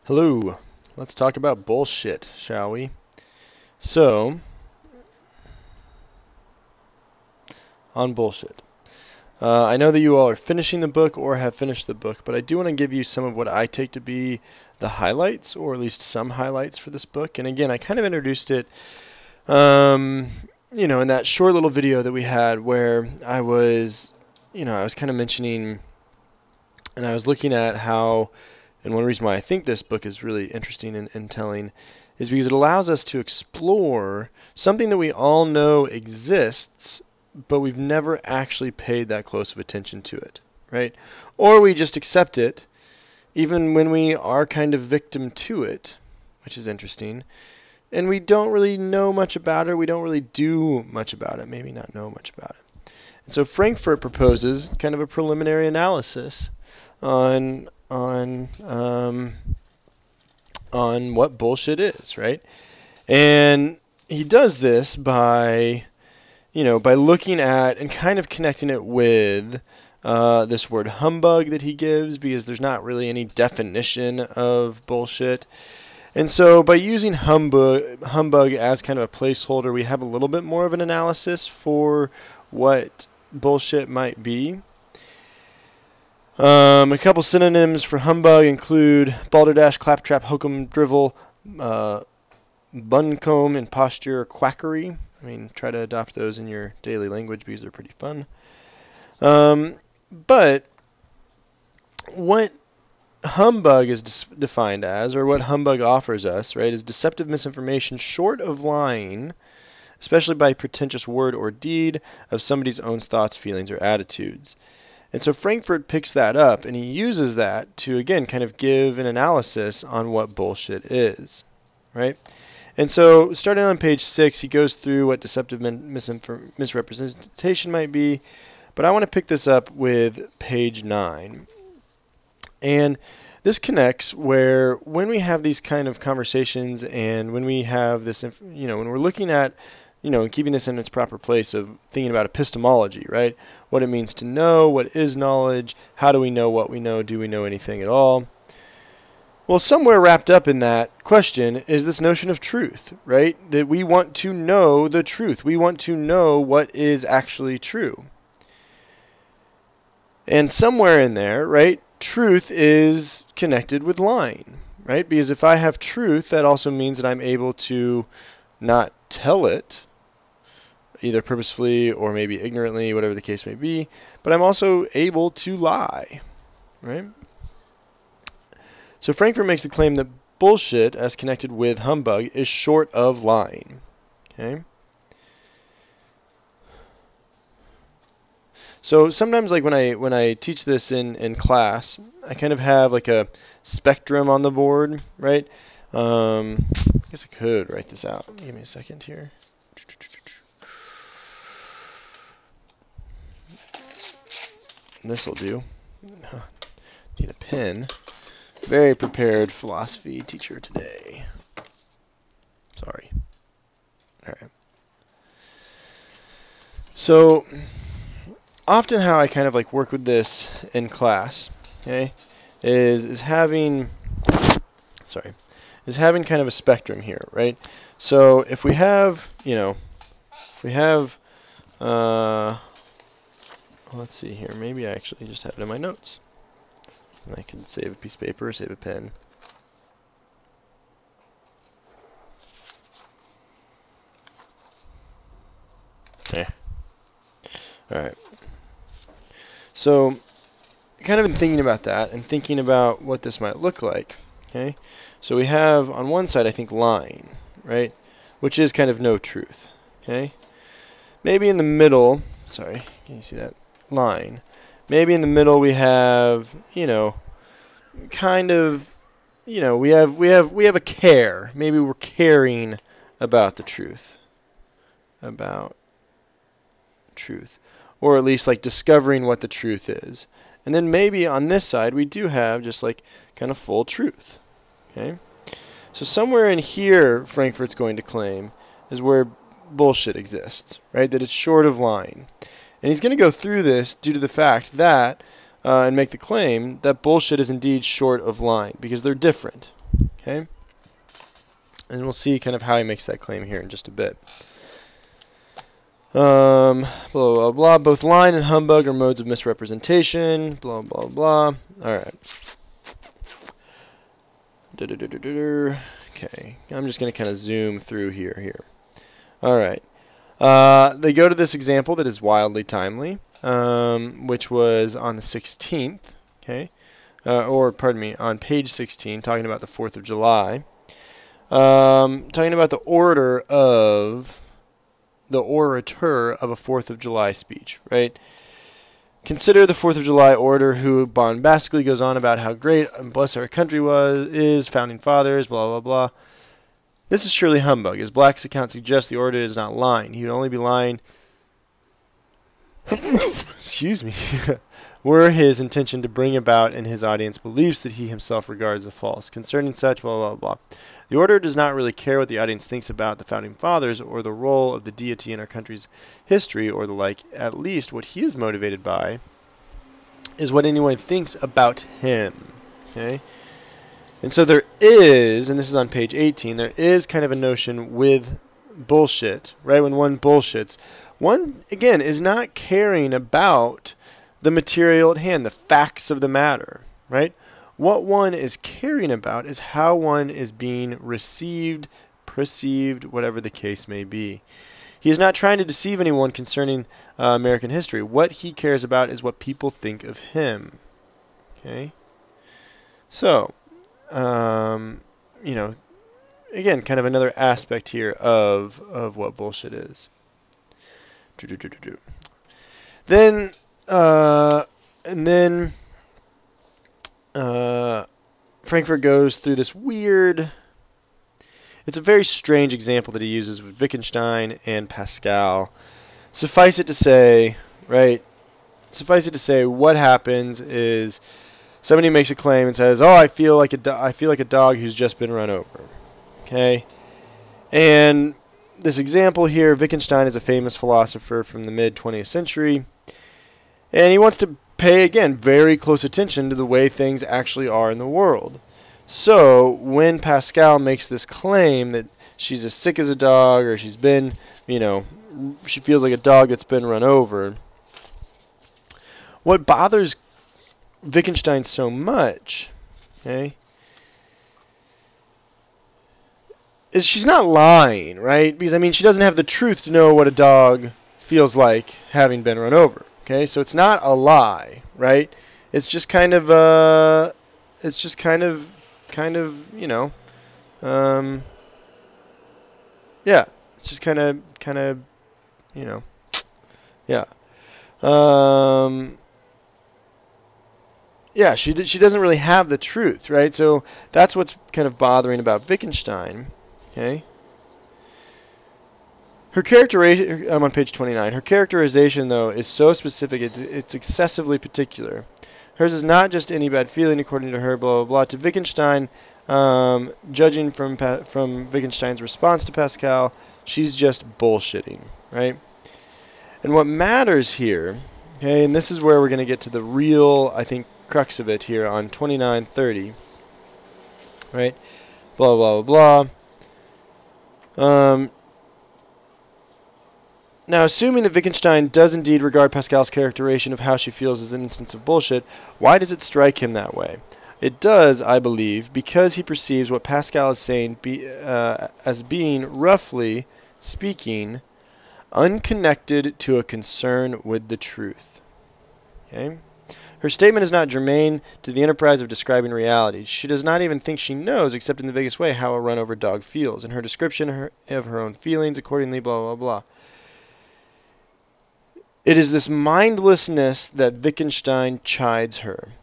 Hello, let's talk about bullshit, shall we? So, on bullshit. I know that you all are finishing the book or have finished the book, but I do want to give you some of what I take to be the highlights, or at least some highlights for this book. And again, I kind of introduced it, in that short little video that we had where I was kind of mentioning, and I was looking at how. And one reason why I think this book is really interesting and telling is because it allows us to explore something that we all know exists, but we've never actually paid that close of attention to it, right? Or we just accept it, even when we are kind of victim to it, which is interesting, and we don't really know much about it, we don't really do much about it, maybe not know much about it. And so Frankfurt proposes kind of a preliminary analysis on what bullshit is, right? And he does this by looking at and kind of connecting it with this word humbug that he gives, because there's not really any definition of bullshit. And so by using humbug as kind of a placeholder, we have a little bit more of an analysis for what bullshit might be. A couple synonyms for humbug include balderdash, claptrap, hokum, drivel, buncombe, imposture, quackery. I mean, try to adopt those in your daily language because they're pretty fun. But what humbug is defined as, or what humbug offers us, right, is deceptive misinformation short of lying, especially by pretentious word or deed of somebody's own thoughts, feelings, or attitudes. And so Frankfurt picks that up, and he uses that to, again, kind of give an analysis on what bullshit is, right? And so starting on page 6, he goes through what deceptive misrepresentation might be, but I want to pick this up with page 9. And this connects where when we have these kind of conversations and when we have this, when we're looking at keeping this in its proper place of thinking about epistemology, right? What it means to know, what is knowledge, how do we know what we know, do we know anything at all? Well, somewhere wrapped up in that question is this notion of truth, right? That we want to know the truth. We want to know what is actually true. And somewhere in there, right, truth is connected with lying, right? Because if I have truth, that also means that I'm able to not tell it, either purposefully or maybe ignorantly, whatever the case may be, but I'm also able to lie, right? So Frankfurt makes the claim that bullshit, as connected with humbug, is short of lying, okay? So sometimes, like when I teach this in class, I kind of have like a spectrum on the board, right? I guess I could write this out. Give me a second here. This will do. Need a pen. Very prepared philosophy teacher today. Sorry. All right. So often how I kind of like work with this in class, okay, is having kind of a spectrum here, right? So if we have, let's see here. Maybe I actually just have it in my notes. And I can save a piece of paper, save a pen. Okay. Alright. So, kind of been thinking about that and thinking about what this might look like. Okay. So we have on one side, I think, lying, right? Which is kind of no truth. Okay. Maybe in the middle, sorry, can you see that? Line. Maybe in the middle we have, kind of, we have a care. Maybe we're caring about the truth. About truth. Or at least like discovering what the truth is. And then maybe on this side we do have just like kind of full truth. Okay? So somewhere in here, Frankfurt's going to claim, is where bullshit exists, right? That it's short of lying. And he's going to go through this due to the fact that, and make the claim that bullshit is indeed short of lying, because they're different. Okay? And we'll see kind of how he makes that claim here in just a bit. Blah, blah, blah. Both lying and humbug are modes of misrepresentation. Blah, blah, blah. Alright. Okay. I'm just going to kind of zoom through here. Alright. They go to this example that is wildly timely, which was on the 16th. Okay. Pardon me, on page 16, talking about the 4th of July. Talking about the orator of a 4th of July speech, right? Consider the 4th of July orator who bombastically goes on about how great and blessed our country is, founding fathers, blah, blah, blah. This is surely humbug. As Black's account suggests, the orator is not lying. He would only be lying excuse me, were his intention to bring about in his audience beliefs that he himself regards as false. Concerning such, blah, blah, blah. The orator does not really care what the audience thinks about the Founding Fathers or the role of the deity in our country's history or the like. At least what he is motivated by is what anyone thinks about him. Okay? And so there is, and this is on page 18, there is kind of a notion with bullshit, right? When one bullshits, one, again, is not caring about the material at hand, the facts of the matter, right? What one is caring about is how one is being received, perceived, whatever the case may be. He is not trying to deceive anyone concerning American history. What he cares about is what people think of him. Okay? So, you know, again, kind of another aspect here of what bullshit is. Then, Frankfurt goes through this weird, it's a very strange example that he uses with Wittgenstein and Pascal. Suffice it to say, what happens is somebody makes a claim and says, "Oh, I feel like a dog who's just been run over." Okay? And this example here, Wittgenstein is a famous philosopher from the mid-20th century, and he wants to pay, again, very close attention to the way things actually are in the world. So when Pascal makes this claim that she's as sick as a dog, or she's been, she feels like a dog that's been run over, what bothers Wittgenstein so much, okay, is she's not lying, right? Because, she doesn't have the truth to know what a dog feels like having been run over. Okay, so it's not a lie, right? It's just kind of, yeah, it's just kind of, yeah. Yeah, she doesn't really have the truth, right? So that's what's kind of bothering about Wittgenstein, okay? Her characterization, I'm on page 29. Her characterization, though, is so specific, it's excessively particular. Hers is not just any bad feeling, according to her, blah, blah, blah. To Wittgenstein, judging from Wittgenstein's response to Pascal, she's just bullshitting, right? And what matters here, okay, and this is where we're going to get to the real, I think, crux of it here on 29:30, right? Blah, blah, blah, blah. Now, assuming that Wittgenstein does indeed regard Pascal's characterization of how she feels as an instance of bullshit, why does it strike him that way? It does, I believe, because he perceives what Pascal is saying as being, roughly speaking, unconnected to a concern with the truth. Okay? Her statement is not germane to the enterprise of describing reality. She does not even think she knows, except in the vaguest way, how a run-over dog feels, and her description of her own feelings accordingly, blah, blah, blah. It is this mindlessness that Wittgenstein chides her.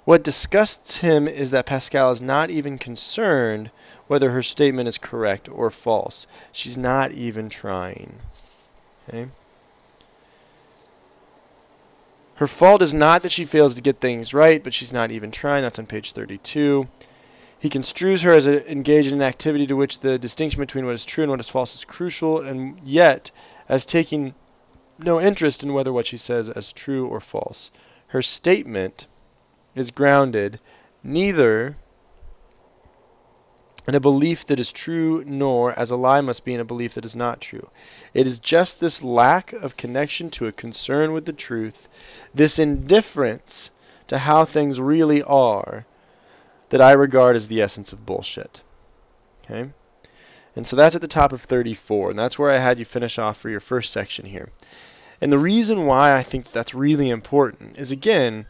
What disgusts him is that Pascal is not even concerned whether her statement is correct or false. She's not even trying. Okay? Her fault is not that she fails to get things right, but she's not even trying. That's on page 32. He construes her as engaged in an activity to which the distinction between what is true and what is false is crucial, and yet as taking no interest in whether what she says is true or false. Her statement is grounded neither in a belief that is true, nor as a lie must be in a belief that is not true. It is just this lack of connection to a concern with the truth, this indifference to how things really are, that I regard as the essence of bullshit. Okay? And so that's at the top of 34, and that's where I had you finish off for your first section here. And the reason why I think that's really important is, again,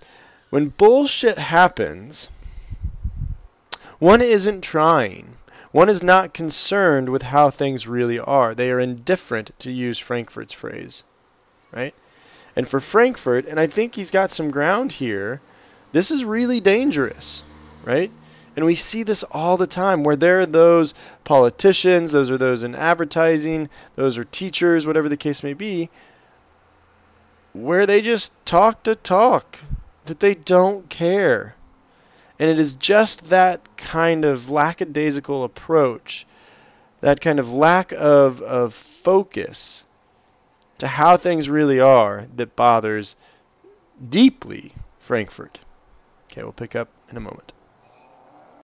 when bullshit happens, one isn't trying. One is not concerned with how things really are. They are indifferent, to use Frankfurt's phrase, right? And for Frankfurt, and I think he's got some ground here, this is really dangerous, right? And we see this all the time, where there are those politicians, those are those in advertising, those are teachers, whatever the case may be, where they just talk to talk, that they don't care. And it is just that kind of lackadaisical approach, that kind of lack of focus to how things really are, that bothers deeply Frankfurt. Okay, we'll pick up in a moment.